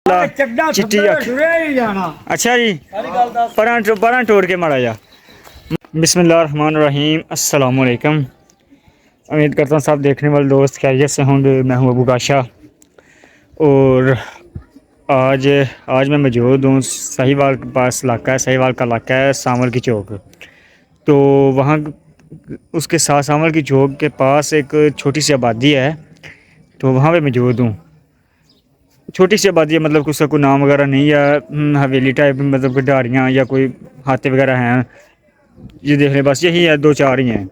चिट्टी अच्छा जी परां टोड़ के माड़ा जा। बिस्मिल्लाहिर्रहमानिर्रहीम अस्सलाम वालेकुम। उम्मीद करता हूँ सब देखने वाले दोस्त खैरियत से होंगे। मैं हूँ अबू बादशाह और आज आज मैं मौजूद हूँ साहिवाल के पास इलाका है, साहिवाल का इलाका है सांवल की चौक। तो वहाँ उसके साथ सांवल की चौक के पास एक छोटी सी आबादी है, तो वहाँ पे मौजूद हूँ। छोटी सी आबादी है, मतलब उसका कोई नाम वगैरह नहीं है, हवेली टाइप, मतलब कोई डारियाँ या कोई हाथे वगैरह हैं, ये देख लें बस यही है, दो चार ही हैं।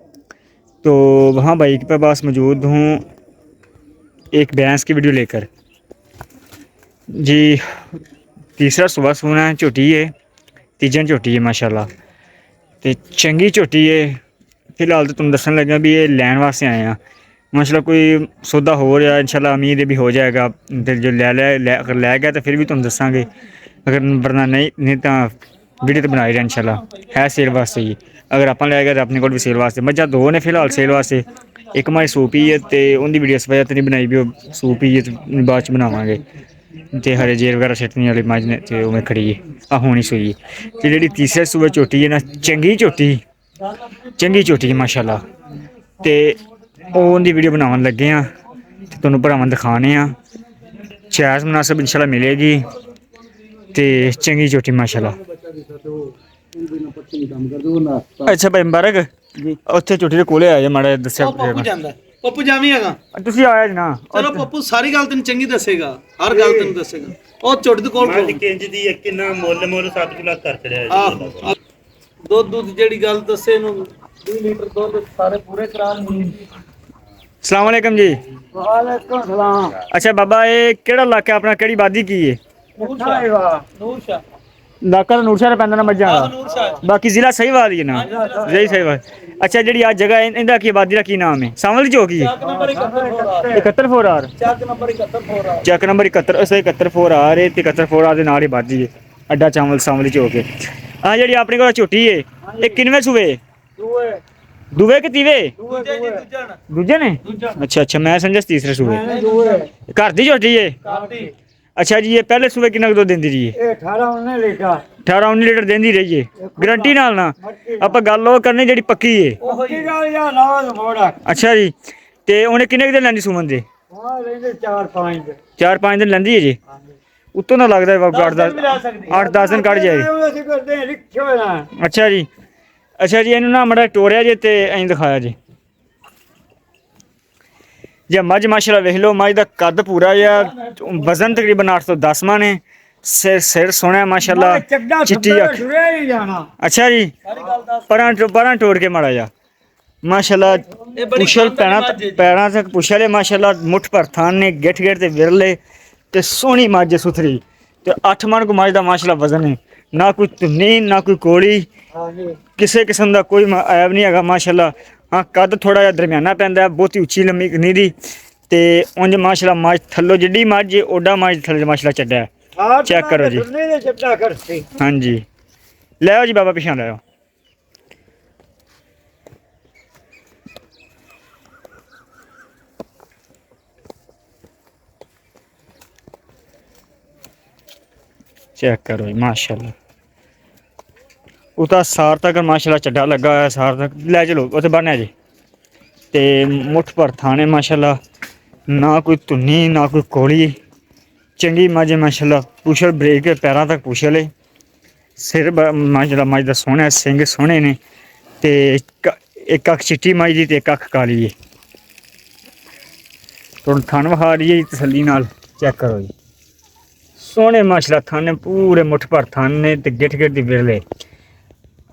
तो वहाँ बाइक पे पास मौजूद हूँ एक भैंस की वीडियो लेकर जी। तीसरा सुबह सोना है, झोटी है, तीजन झोटी है माशाल्लाह, तो चंगी झोटी है। फिलहाल तो तुम दसन लगे भी ये लैन वास्ते आए हैं माशाल्लाह। कोई सौदा हो रहा है, इंशाल्लाह उम्मीद है भी हो जाएगा। तो जो अगर लै गया तो फिर भी तुम दसांगे, अगर वरना नहीं तो वीडियो तो बनाई रहा इंशाल्लाह। है सेल वास्ते ही, अगर आप लै गए तो अपने को भी सेल वास्ते। मझां दो ने फिलहाल सेल वास्ते, एक हमारी सूपी है तो उनकी वीडियो इस वजह तो नहीं बनाई भी, वो सूपी है तो बाद च बनावांगे। तो हरे जेर वगैरह छट्टने वाली मझ ने तो उमें खड़ी है, आ होनी सूई है। तो जी तीसरे सूबे झोटी है ना, चंगी झोटी है माशाल्लाह। तो उनकी वीडियो बनावन लगे हाँ, तो तुहानूं भरावां दिखाने हाँ। जायज़ मुनासिब इंशाल्लाह मिलेगी, तो चंगी झोटी माशाल्लाह। अच्छा भाई मुबारक उत्थे झोटी दे कोले आए माड़ा दस्सिया पप्पू जावी हैगा ਤੁਸੀਂ ਆਇਆ ਜੀ ਨਾ। ਚਲੋ ਪੱਪੂ ਸਾਰੀ ਗੱਲ ਤੈਨੂੰ ਚੰਗੀ ਦੱਸੇਗਾ, ਹਰ ਗੱਲ ਤੈਨੂੰ ਦੱਸੇਗਾ। ਉਹ ਝੋਟੀ ਦੇ ਕੋਲ ਕਿੰਜ ਦੀ ਕਿੰਨਾ ਮੁੱਲ 7 ਕਿਲੋ ਕਰ ਚੜਿਆ ਆਹ ਦੁੱਧ ਜਿਹੜੀ ਗੱਲ ਦੱਸੇ ਇਹਨੂੰ 20 ਲੀਟਰ ਦੁੱਧ ਸਾਰੇ ਪੂਰੇ ਕਰਾਉਣ। अस्सलाम वालेकुम जी। ਵਾਲੇਕੁਮ ਸਲਾਮ। अच्छा बाबा ये केड़ा इलाका अपना, केड़ी वादी की है? ਨੂਰਸ਼ਾ इलाका तो नूरशाह पैंदा ना मज्जां दा, बाकी जिला साहिवाल ही है ना, यही साहिवाल। अच्छा जी आ जगह है इंदा की आबादी का की नाम है? सांवल की चौकी है 71 4 आर ਚੱਕ ਨੰਬਰ 71 ਫੋਰ ਆ। चक नंबर 71 71 4 आर है, 71 4 आर दे नाल ही आबादी है। अड्डा चावल सांवल की चौक है। हाँ जी अपने को झोटी है, ये किनवे सूबे? ਦੂਏ दुवे के तीवे? ਦੂਜੇ ਜੀ ਦੂਜਣ दूजे ने? अच्छा अच्छा मैं समझा तीसरे सूबे। ਦੂਏ घर दी झोटी है? ਕਾਟੀ अच्छा जी ये पहले सूबे कितना दूध देंदी रही है? ਇਹ 18 19 ਲੀਟਰ 18 19 लीटर देंदी रही है गारंटी नाल ना। ਆਪਾਂ ਗੱਲ ਉਹ ਕਰਨੀ ਜਿਹੜੀ ਪੱਕੀ ਹੈ। ਉਹ ਕੀ ਗੱਲ ਯਾ ਲਾਜ ਮੋੜਾ। ਅੱਛਾ ਜੀ ਤੇ ਉਹਨੇ ਕਿੰਨੇ ਕੁ ਦਿਨ ਲੈਂਦੀ ਸੁਮਨ ਦੇ? ਹਾਂ ਲੈਂਦੇ 4 5 4 5 ਦਿਨ ਲੈਂਦੀ ਹੈ ਜੀ। ਉਤੋਂ ਨਾ ਲੱਗਦਾ ਹੈ 8 10 ਦਿਨ ਕੱਢ ਜਾਏ। ਅਸੀਂ ਕਰਦੇ ਹਾਂ ਰਿਕਸ਼ੇ ਨਾਲ। ਅੱਛਾ ਜੀ ਅੱਛਾ ਜੀ ਇਹਨੂੰ ਨਾ ਮੜਾ ਟੋਰਿਆ ਜੇ ਤੇ ਐਂ ਦਿਖਾਇਆ ਜੀ। ਜੇ ਮੱਝ ਮਾਸ਼ਾਅੱਲਾ ਵੇਖ ਲਓ, ਮੱਝ ਦਾ ਕੱਦ ਪੂਰਾ ਆ, ਵਜ਼ਨ ਤਕਰੀਬਨ 8 ਤੋਂ 10 ਮਣ ਹੈ। ਸਿਰ ਸੋਹਣਾ ਮਾਸ਼ਾਅੱਲਾ, ਚਿੱਟੀ ਅੱਖ। ਅੱਛਾ ਜੀ ਪਰਾਂ ਟੋੜ ਕੇ ਮਾੜਾ ਜਾ ਮਾਸ਼ਾਅੱਲਾ। ਪੁਛਲ ਪੈਰਾਂ ਤੱਕ ਪੁਛਲ ਹੈ ਮਾਸ਼ਾਅੱਲਾ, ਮੁੱਠ ਭਰ ਥਾਨ ਨੇ, ਗਿੱਠ ਤੇ ਵਿਰਲੇ ਤੇ ਸੋਹਣੀ ਮੱਝ ਸੁਥਰੀ ਤੇ 8 ਮਣ ਕੋ ਮੱਝ ਦਾ ਮਾਸ਼ਾਅੱਲਾ ਵਜ਼ਨ ਹੈ। ਨਾ ਕੋਈ ਧੁੰਨੀ ਨਾ ਕੋਈ ਕੋਲੀ, ਕਿਸੇ ਕਿਸਮ ਦਾ ਕੋਈ ਐਬ ਨਹੀਂ ਹੈਗਾ ਮਾਸ਼ਾਅੱਲਾ। हाँ कद थोड़ा जिहा दरम्याना पैंदा, बहुती उच्ची लम्मी नहीं दी। ते उंज माशाल्लाह मझ थल्लों जिड्डी मझ ओडा मझ थल्ले माशाल्लाह चड्डा है। चेक करो जी। हाँ जी ले आओ जी बाबा पिछा ले आओ। चेक करो जी माशाल्लाह, उता सार तक माशाल्लाह चड्डा लगा है, सार तक ले चलो उत्थे बन्ने जी। ते मुठ भर थाने माशाल्लाह, ना कोई धुन्नी ना कोई कोली, चंगी मझ माशाल्लाह। पुछल ब्रेक के पैरों तक पुछल है, सिर माशाल्लाह मझ दा सोहना, सिंग सोहने ने। ते एक अख चिट्टी मझ दी ते एक अख काली है। तो थन विखा रही है तसल्ली नाल, चेक करो जी सोहने माशाल्लाह थाने पूरे मुठ भर थाने ते गिठ दी बिरले।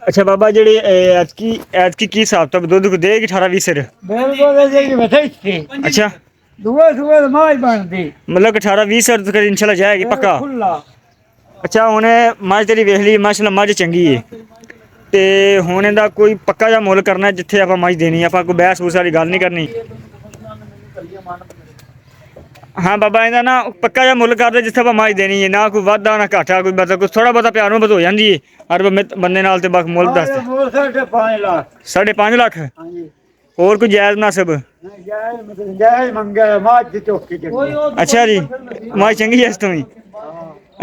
अच्छा बाबा जी ऐतकी की हिसाब तक दुध को देगी 18 20 सिर? अच्छा मतलब 18 20 सिर तक इंशाल्लाह जाएगी पक्का। अच्छा हुणे मझ तेरी वेख ली माशाल्लाह, मझ चंगी है। ते हुण इहदा कोई पक्का जा मुल करना जिथे आपां मझ देनी, आपां कोई बहस बूस वाली गल नहीं करनी। हाँ बाबा इहदा ना पक्का जा मुल करदे जिथे आपां मझ देनी है, ना कोई वाधा ना घाटा, कोई मतलब कुछ थोड़ा बहुता प्यार मुहब्बत हो जाती है हर बंदे नाल। ते बस मुल दस 5.5 लाख और कोई जायज़ मुनासिब? अच्छा जी मझ चंगी है इस तो ही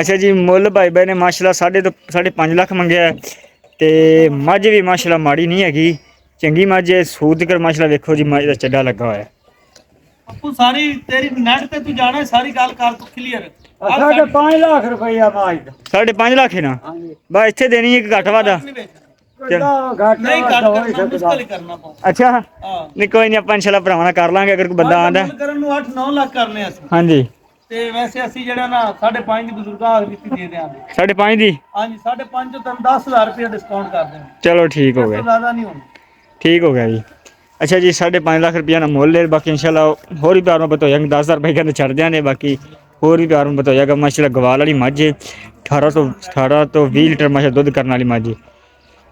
ਅੱਛਾ ਜੀ, ਮੁੱਲ ਭਾਈ ਬਾਈ ਨੇ ਮਾਸ਼ਾਅੱਲਾ 5.5 ਲੱਖ ਮੰਗਿਆ ਹੈ। ਤੇ ਮੱਝ ਵੀ ਮਾਸ਼ਾਅੱਲਾ ਮਾੜੀ ਨਹੀਂ ਹੈਗੀ, ਚੰਗੀ ਮੱਝ ਹੈ। ਸੂਦ ਕਰ ਮਾਸ਼ਾਅੱਲਾ ਵੇਖੋ ਜੀ, ਮੱਝ ਦਾ ਚੱਡਾ ਲੱਗਾ ਹੋਇਆ ਹੈ। ਆਪੂ ਸਾਰੀ ਤੇਰੀ ਨੈਟ ਤੇ ਤੂੰ ਜਾਣਾ, ਸਾਰੀ ਗੱਲ ਕਰ ਤੂੰ ਕਲੀਅਰ। 5 ਲੱਖ ਰੁਪਈਆ ਮਾਜ ਦਾ। 5.5 ਲੱਖ ਹੈ ਨਾ, ਹਾਂਜੀ ਬਾ ਇੱਥੇ ਦੇਣੀ ਹੈ ਕਿ ਘੱਟ ਵਾਦਾ? ਕਿੰਨਾ ਘੱਟ ਨਹੀਂ ਵਾਧਾ ਕੱਟ ਹੋ ਕਰਨਾ, ਸਕਦਾ। ਮੁਸ਼ਕਲ ਹੀ ਕਰਨਾ ਪਊ। ਅੱਛਾ, ਹਾਂ ਨਹੀਂ ਕੋਈ ਨਹੀਂ, ਆਪਾਂ ਇਨਸ਼ਾਅੱਲਾ ਭਰਾਵਾਂ ਨਾਲ ਕਰ ਲਾਂਗੇ ਅਗਰ ਕੋਈ ਬੰਦਾ ਆਂਦਾ। ਮੁੱਲ ਕਰਨ ਨੂੰ 8-9 ਲੱਖ ਕਰਨੇ ਅਸੀਂ, ਹਾਂਜੀ, ਤੇ ਵੈਸੇ ਅਸੀਂ ਜਿਹੜਾ ਨਾ 5.5 ਦੀ ਬਜ਼ੁਰਗਾਂ ਆਖ ਦਿੱਤੀ ਦੇ ਦਿਆਂਗੇ। 5.5 ਦੀ? ਹਾਂਜੀ 5.5 ਤੋਂ ਤੈਨੂੰ 10,000 ਰੁਪਏ ਡਿਸਕਾਊਂਟ ਕਰ ਦੇਵਾਂਗੇ। ਚਲੋ ਠੀਕ ਹੋ ਇਸ ਗਿਆ, ਤੋਂ ਜ਼ਿਆਦਾ ਨਹੀਂ ਹੋਣਾ। ਠੀਕ ਹੋ ਗਿਆ ਜੀ। ਅੱਛਾ ਜੀ, 5.5 ਲੱਖ ਰੁਪਇਆ ਦਾ ਮੁੱਲ ਹੈ। ਬਾਕੀ ਇਨਸ਼ਾਅੱਲਾ ਹੋਰ ਵੀ ਪਿਆਰ ਮੁਹੱਬਤ ਹੋ ਜਾਣਗੇ। 10,000 ਰੁਪਏ ਕਹਿੰਦੇ ਛੱਡ ਦਿਆਂਗੇ, ਬਾਕੀ ਹੋਰ ਵੀ ਪਿਆਰ ਮੁਹੱਬਤ ਹੋ ਜਾਏਗਾ। ਮਾਸ਼ਾਅੱਲਾ ਗਵਾਲ ਵਾਲੀ ਮੱਝ ਹੈ, 18 ਤੋਂ 20 ਲੀਟਰ ਮਾਸ਼ਾਅੱਲਾ ਦੁੱਧ ਕਰਨ ਵਾਲੀ ਮੱਝ ਹੈ।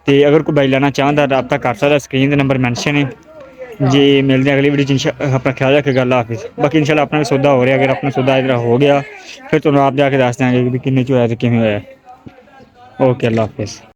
ਤੇ ਅਗਰ ਕੋਈ ਬਾਈ ਲੈਣਾ ਚਾਹੁੰਦਾ ਰਾਬਤਾ ਕਰ ਸਕਦਾ, ਸਕਰੀਨ ਦੇ ਨੰਬਰ ਮੈਂਸ਼ਨ ਹੈ ਜੀ। ਮਿਲਦੇ ਹਾਂ ਅਗਲੀ ਵੀਡੀਓ 'ਚ। ਆਪਣਾ ਖਿਆਲ ਰੱਖੇ, ਗੱਲ ਹਾਫਿਜ਼। ਬਾਕੀ ਇਨਸ਼ਾਅੱਲਾ ਆਪਣਾ ਵੀ ਸੌਦਾ ਹੋ ਰਿਹਾ, ਅਗਰ ਆਪਣਾ ਸੌਦਾ ਇਧਰ ਹੋ ਗਿਆ ਫਿਰ ਤੁਹਾਨੂੰ ਆਪ ਜਾ ਕੇ ਦੱਸ ਦਿਆਂਗੇ ਵੀ ਕਿੰਨੇ 'ਚ ਹੋਇਆ ਤੇ ਕਿਵੇਂ ਹੋਇਆ। ਓਕੇ, ਅੱਲਾ ਹਾਫਿਜ਼।